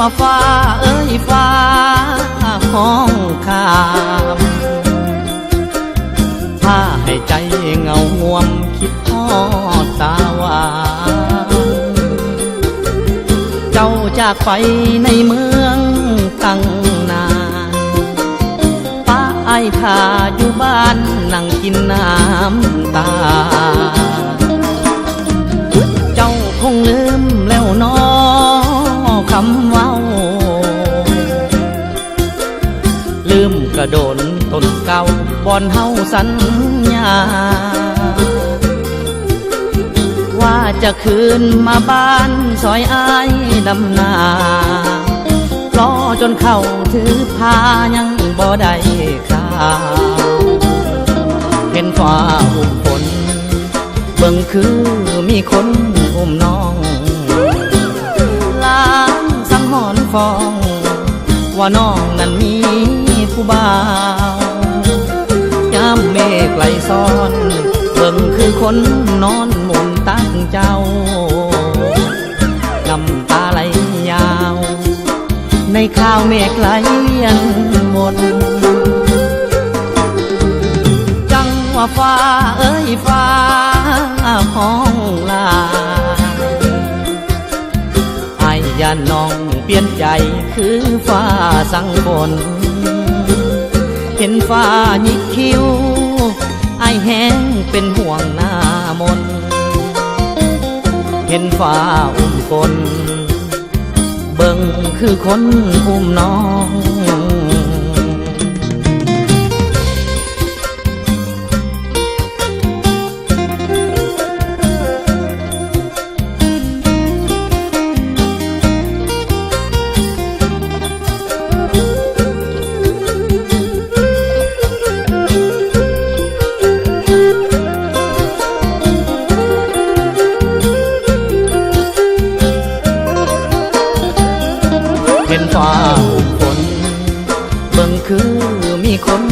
ว่าฟ้าเอ้ยฟ้าห้องคามพาให้ใจเงาห่วมคิดทอดตาหวานเจ้าจากไปในเมืองตั้งนานป้าไอ้ท่าอยู่บ้านนั่งกินน้ำตาเจ้าคงลืมแล้วน้อคำเว้าลืมกระโดนต้นเก่าบอนเฮาสัญญาว่าจะคืนมาบ้านซอยอ้ายดำนารอจนเข้าถือพายังบ่ได้ข่าวเห็นฟ้าอุ้มฝนเบิ่งคือมีคนอุ้มน้องล้างสังหรณ์ฟองว่าน้องนั้นมีผู้บ่าวยามเมฆไหลซ้อนเบิ่งคือคนนอนหมุนตั้งเจ้าน้ำตาไหลยาวในข่าวเมฆไหลยันหมดจังว่าฟ้าเอ้ยฟ้าห้องลาไอ้ยานน้องเปลี่ยนใจคือฟ้าสั่งฝนเห็นฟ้าหยิกคิ้วไอ้แห้งเป็นห่วงหน้ามนเห็นฟ้าอุ้มฝนเบิ่งคือคนอุ้มน้องเห็นฟ้าอุ้มฝนเบิ่งคือมีคน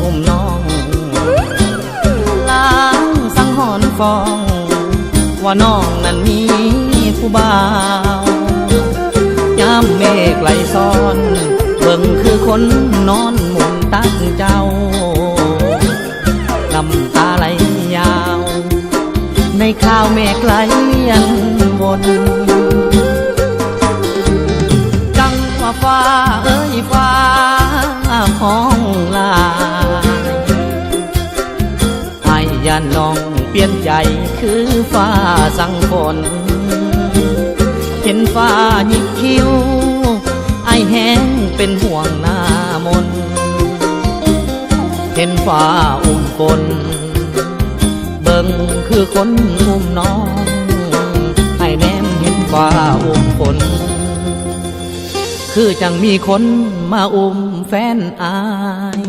อุ้มน้องล้างสังหรณ์ฟองว่าน้องนั้นมีผู้บ่าวยามเมฆไหลซ้อนเบิ่งคือคนนอนหมุนตั้งเจ้าน้ำตาไหลยาวในข่าวเมฆไหลยันบนฟ้าเอ้ยฟ้าห้องลายไอ้ยานน้องเปลี่ยนใจคือฟ้าสั่งฝนเห็นฟ้าหยิกคิ้วไอ้แห้งเป็นห่วงหน้ามนเห็นฟ้าอุ้มฝนเบิ่งคือคนอุ้มน้องไอ้แนมเห็นฟ้าอุ้มฝนคือจังมีคนมาอุ้มแฟนอาย